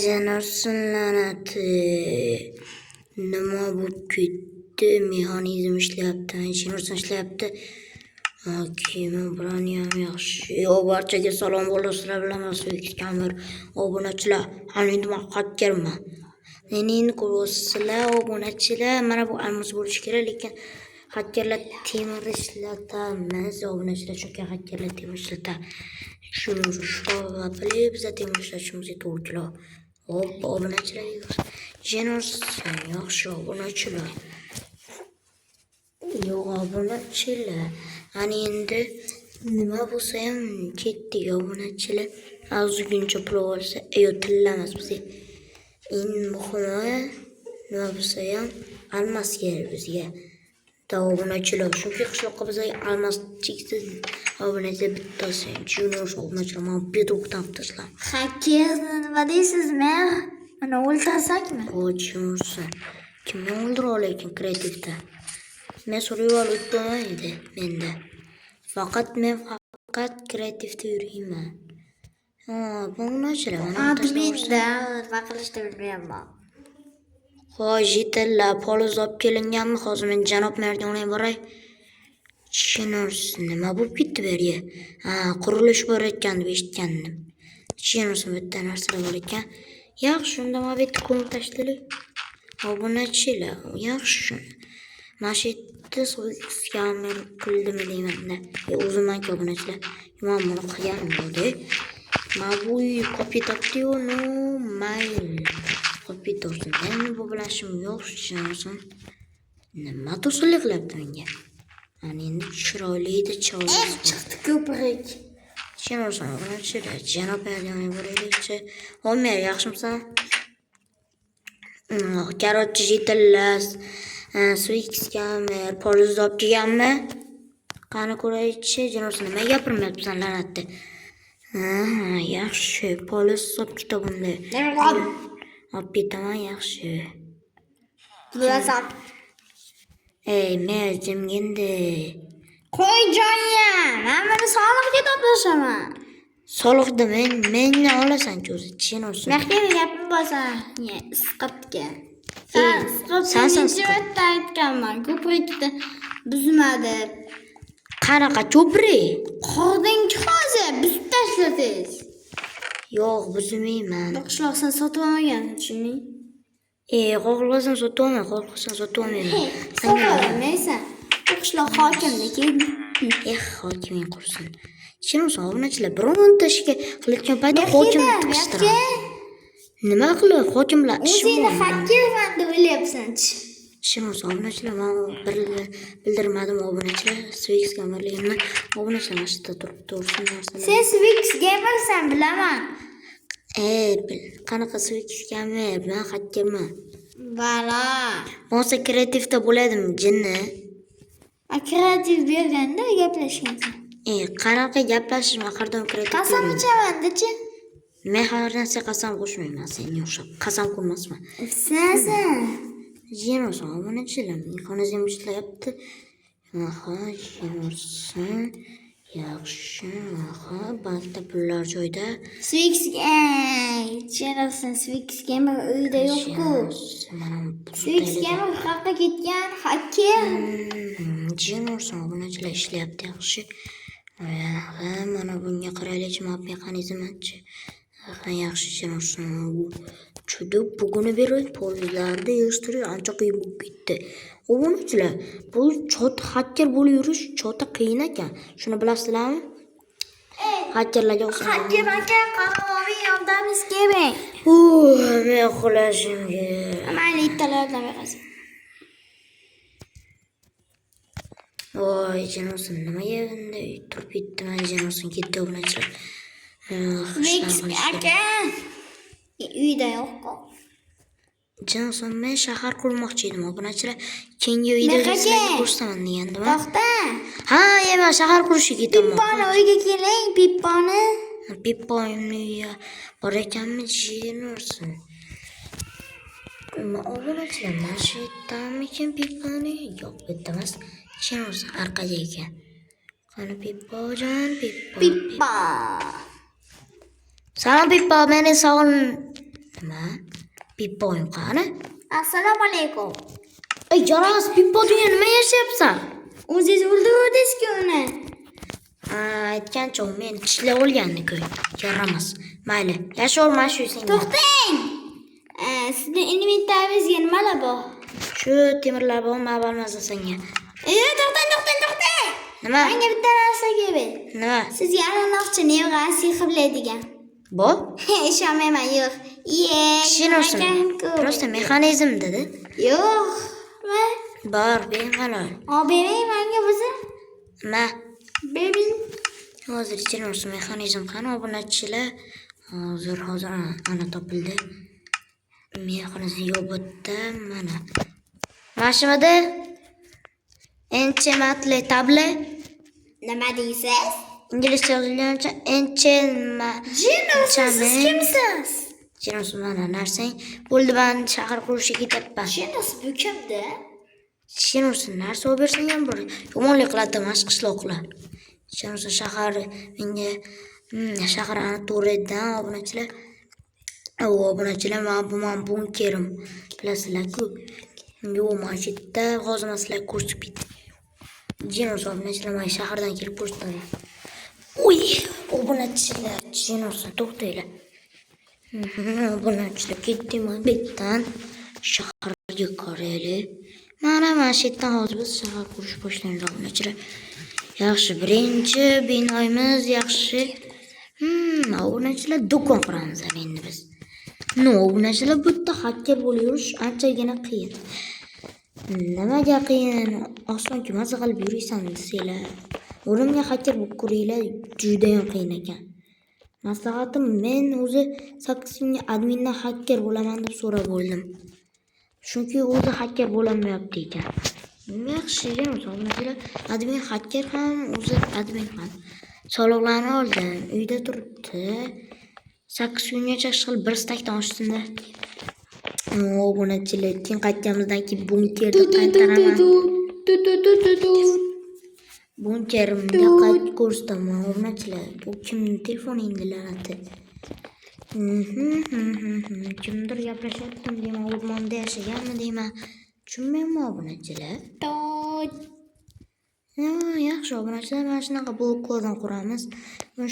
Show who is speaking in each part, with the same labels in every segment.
Speaker 1: Jennerson lanati. Nima bu ketdi? Mexanizm ishlayapti. Jennerson ishlayapti. Kema bilan yaxshi. Yo, barchaga salom bo'ldi. Sizlar bilan Kamir obunachilar. Hali endi men hakkerman. Meni endi ko'rasizlar obunachilar. Mana bu almos bo'lishi kerak, lekin hakkerlar temir ishlatamiz. Obunachilar chunki hakkerlar temir ishlatadi. Shuni sababli biz temir ishlatishimizga to'g'ri keladi. Hop, obunachilar. Jennerson yaxshi obunachilar. Yo'q, obunachilar. Ani endi nima bo'lsa ham ketdik obunachilar. Ozguncha pul olsa, tillamiz biz. Eng muhimi nima bo'lsa ham almas kerak bizga. Obunachilar, chunki qishloqqa bizga almas cheksiz obunachilar bittasi. Junior obunachilar mana bu dokdan tashlan.
Speaker 2: Hacker nima deysizmi? Mana o'ldirsakmi?
Speaker 1: Qo'chimsan. Kimni o'ldira olaykin kreativda? Men survival o'tmaydi menda. Men faqat kreativda yurayman. Obunachilar mana
Speaker 2: Adminda nima qilishni bilmayapman.
Speaker 1: Hojitlar poliz olib kelinganmi? Hozir men janob merdonga boray. Jennerson nima bo'lib ketdi bu yerga? Qurilish bo'layotgan deb eshitgandim. Jennerson bitta narsalar bor ekan. Yaxshi, unda men bitta ko'mib tashlaylik. Obunachilar, yaxshi. Mana shu yerda skamer qildimi deymanda. O'zimdan obunachilar. Men buni qilganim bo'ldi. Mana bu kopiya topdi-yu, no mayl. Kopiya topdim. Men bu bilan ishim yo'q, Jennerson. Nima to'sqinlik qilyapti menga? Ana endi chiroyli cholimiz
Speaker 2: chiqdi ko'prik.
Speaker 1: Jennerson obunachilar. Janob Erdonga boraylikchi. Homer, yaxshimisan? Karotchi jitillas. Swix kamer, poliz olib kelganmi? Qani ko'raychi, Jennerson nima gapirmayapsan la'natda. Yaxshi, poliz olib ketabimda. Olib ketaman, yaxshi.
Speaker 2: Bilasan.
Speaker 1: Men jimgindi.
Speaker 2: Qo'y joyya. Men buni soliqga toplashaman.
Speaker 1: Soliqda menni olasan-ku o'zi, Jennerson.
Speaker 2: Mahkama gapim bo'lsa, isqatga. Sen jivatda aytganman, ko'prikda buzmadi.
Speaker 1: Qanaqa ko'prik?
Speaker 2: Qordingi hozir buzib tashlasangiz.
Speaker 1: Yo'q, buzmayman.
Speaker 2: Qishloqsan sotib olmagan, tushunding?
Speaker 1: Xohlasan sotib olma, xohlasan sotib olmayman.
Speaker 2: Sotib olmaysan. Qishloq hokimniki.
Speaker 1: Hokiming qursin. Jennerson obunachilar bironta ishga qilayotgan paytda hokimni tiqishtiradi. Nima qilib hokimlar ishi bor?
Speaker 2: O'zingni hakkerman deb o'ylayapsan-chi.
Speaker 1: Jennerson obunachilar men bildirmadim obunachilar. Swix kamerligimni obunachilar mashita turib tursin narsalar.
Speaker 2: Sen Swix gamersan, bilaman.
Speaker 1: Qanaqa Swix kamer? Men hakkerman.
Speaker 2: Bala.
Speaker 1: Bo'lsa kreativda bo'ladimi, jinni?
Speaker 2: Kreativ berganda gaplashgansan.
Speaker 1: Qanaqa gaplashish maqardon kreativ.
Speaker 2: Qasam ichaman-chi.
Speaker 1: Men har narsa qasam qo'shmayman, senga o'xshab. Qasam qo'ymasman.
Speaker 2: Sensan.
Speaker 1: Jennerson obunachilar mexanizm ishlayapti. Jennerson yaxshi. Balta pullar joyda.
Speaker 2: Swix Jennerson Swix gamer uyda yo'q-ku. Swix gamer qayerga ketgan? Hacker.
Speaker 1: Jennerson obunachilar ishlayapti yaxshi. Mana bunga qaraylik, mexanizmchi. Yaxshi, Jennerson. Chudib buguni berib polizlarni yig'ishtirib ancha qiyin bo'lib ketdi. Obunachilar, bu chota hacker bo'lib yurish chota qiyin ekan. Shuni bilasizlarmi? Hakkerlarga o'xshaydi.
Speaker 2: Hacker qanoviy yordamimiz kerak.
Speaker 1: Men uxlashim kerak.
Speaker 2: Mayli, ittalardan berasan.
Speaker 1: Voy, Jennerson nimaga endi turib ketdiman, Jennerson ketdi obunachilar.
Speaker 2: Swix aka. Uyda yo'q-ku.
Speaker 1: Jennerson, men shahar qurmoqchi edim, obunachilar. Keyingi uyda sizlarga ko'rsataman degandim.
Speaker 2: To'xta.
Speaker 1: Men shahar qurishga ketaman.
Speaker 2: Pipponi uyga keling, Pipponi.
Speaker 1: Pipponi bor ekanmi, Jennerson? Obunachilar, mana shu yerdamikin Pipponi? Yo'q, bu yerda emas. Jennerson orqada ekan. Qani Pippojon,
Speaker 2: Pippo.
Speaker 1: Salom Pippo, meni sog'in Nima? Pippoyim qani?
Speaker 2: Assalomu alaykum.
Speaker 1: Ey, Jonas, Pippo deya nima yashayapsan?
Speaker 2: O'zingiz o'ldirdingiz-ku uni.
Speaker 1: Aytgancha u meni tishlab olganni-ku. Yaramas. Mayli, yashaverma shu senga.
Speaker 2: To'xtang. Sizning inventaringizga nimalar bor?
Speaker 1: Shu temirlar bormi, bo'lmasa senga.
Speaker 2: To'xtang.
Speaker 1: Nima?
Speaker 2: Menga bitta narsa kerak.
Speaker 1: Nima?
Speaker 2: Sizga aniqchi nevran sihir biladigan.
Speaker 1: Bu?
Speaker 2: Ishonmayman, yo'q.
Speaker 1: Tushunursan. Просто mexanizm dedi.
Speaker 2: Yo'q.
Speaker 1: Bor, bemalol.
Speaker 2: Bering menga bizni.
Speaker 1: Nima?
Speaker 2: Bering.
Speaker 1: Hozir tushunursan mexanizm qani obunachilar. Hozir ana topildi. Mexanizm yo'q bu yerda mana. Mashimada enchematli table.
Speaker 2: Nima deysiz?
Speaker 1: İngilizce yozilgancha enchema.
Speaker 2: Siz kimsiz?
Speaker 1: Jinus mana narsang bo'ldi, men shahar qurishga ketyapman.
Speaker 2: Jinus bu kimda?
Speaker 1: Jinus narsa olib bersang ham bir yomonlik qiladi, mashq qishloqlar. Jinus shahar menga shahar ana to'ridan obunachilar. Obunachilar men bunkerim bilasizlar-ku. Yo'q, men shu yerda hozir sizlarga ko'rsatib ketdim. Jinus obunachilar men shahardan kelib ko'rsatdim. Uy, obunachilar, Jinus to'xtanglar. Obunachilar ketdim bittan shaharga qaraylik. Mana shu yerdan hozir biz shahar qurish boshlaymiz obunachilar. Yaxshi, birinchi binoyimiz yaxshi. Obunachilar do'kon quramiz endi biz. Obunachilar bu yerda hacker bo'lib yurish anchagina qiyin. Nimaga qiyin? Osonki maza qilib yuraysan desanglar. O'zimga hacker bo'lib ko'ringlar, juda ham qiyin ekan. Maslahatim, men o'zi 8 kunga admindan hacker bo'laman deb so'rab bo'ldim. Chunki o'zi hacker bo'lolmayapti ekan. Yaxshi, obunachilar, admin hacker ham, o'zi admin ham. Soliqlarni oldim, uyda turibdi. 8 kungacha ish qilib bir stakdan oshsinda. Obunachilar, keyin qaytganimizdan keyin bunkerni qaytaraman. Bunkerimga qayt ko'rsataman obunachilar. Bu kimning telefoni endi la'nati. Kimdir gaplashyaptim deyman, o'rmonda yashaganmi deyman. Tushunmayman obunachilar. Yaxshi obunachilar, mana shunaqa bloklardan quramiz.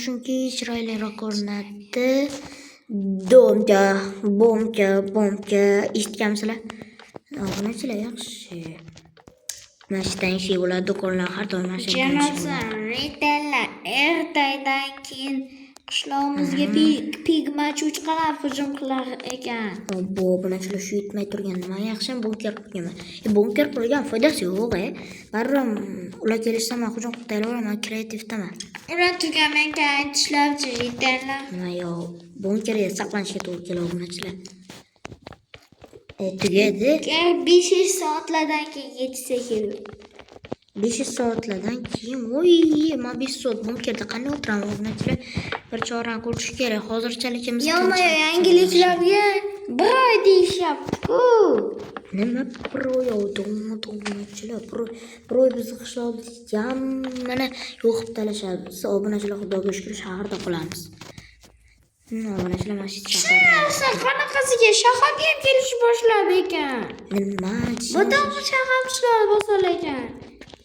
Speaker 1: Chunki chiroyliroq ko'rinadi. Bomka eshitganmisizlar? Obunachilar, yaxshi. Mana shu tanshi bo'ladi, do'konlar har doim mana shu.
Speaker 2: Retaillar ertadan keyin qishlog'imizga pigma cho'chqalar hujum qilar ekan.
Speaker 1: Obunachilar, shu yetmay turgan nima yaxshi bunker qurganman. Bunker qurgan foydasi yo'q. Baribir ular kelishsa men hujum qilib tayyorlayman, men kreativdaman.
Speaker 2: Ular tugamanka aytishlabchi retaillar.
Speaker 1: Nima yo'q, bunkerga saqlanishga to'g'ri keladi obunachilar. Tugadi.
Speaker 2: 5 soatlardan keyin yetsa kerak.
Speaker 1: 5 soatlardan keyin, men 5 soat bunkerda qanday o'tiraman obunachilar? Bir chorani ko'rish kerak. Hozirchalikimiz.
Speaker 2: Yangiliklarga bir oy deyishyapti-ku.
Speaker 1: Nima bir oy obunachilar? Bir oy bizni qishloqda mana yo'qib talashadi. Biz obunachilar xudoga shukr shaharda qolamiz. Obunachilar mana shu shahar.
Speaker 2: Qanaqasiga shaharga ham kelish boshladi ekan.
Speaker 1: Nima?
Speaker 2: Bu shahar qishloq boshlagan ekan.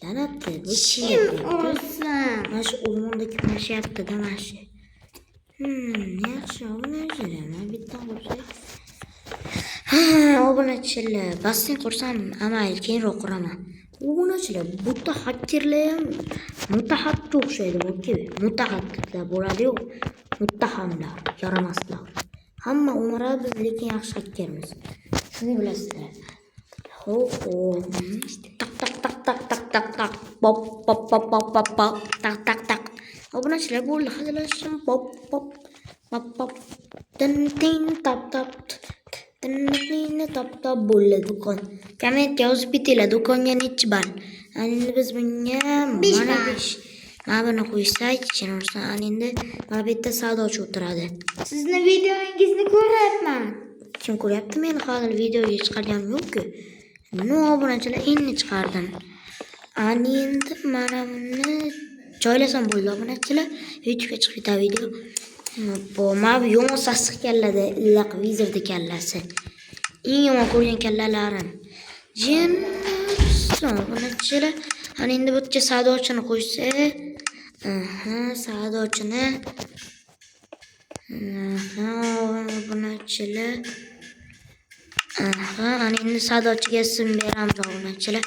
Speaker 1: La'natli, bu
Speaker 2: Kim olsan?
Speaker 1: mana shu o'rmonda kimlashyapti-da mana shu. Yaxshi obunachilar, men bitta qursak. Obunachilar, basseyn qursam amayli keyinroq quraman. Obunachilar, bu yerda hakkerlar ham mutaxatga o'xshaydi bu-ku. Mutaxatlar bo'ladi-yu, muttahamlar, yaramaslar. Hamma umra biz lekin yaxshi hakkermiz. Shuni bilasizlar. Tak. Pop. Tak. Obunachilar bo'ldi, hazillashim. Pop. Tin tap. Tap bo'ldi do'kon. Kommentga yozib ketinglar, do'konga nechi ball. Endi biz bunga mana 5. Mana buni qo'ysak, tushunarsan, endi mana bu yerda savdochi o'tiradi.
Speaker 2: Sizni videongizni ko'ryapman.
Speaker 1: Kim ko'ryapti? Men hozir videoga chiqarganim yo'q-ku. Obunachilar, endi chiqardim. Endi mana buni joylasam bo'ldi obunachilar. YouTube'ga chiqib ketadi video. Bu yomon sassiq kallada iliq vizirdi kallasi. Eng yomon ko'rgan kallalarim. Jinson bunachilar. Ana endi butcha sadochini qo'ysa. Aha, sadochini. Aha, bunachilar. Aha, ana endi sadochiga ism beramiz bunachilar.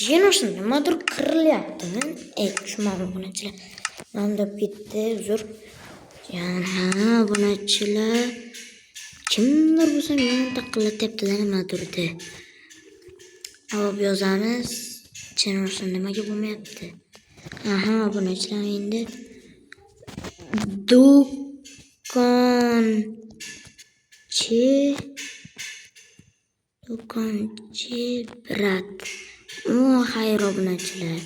Speaker 1: Jinson nimadir qirilyapti. Tushunmadim bunachilar. Nomdab ketdi, uzr. Yana bunachilar. Kimdir bo'lsa meni taqillatyapti-da nimadirdi. Olib yozamiz. Jinson nimaga bo'lmayapti? Aha, bunachilar endi do'konchi brat. Xayr obunachilar.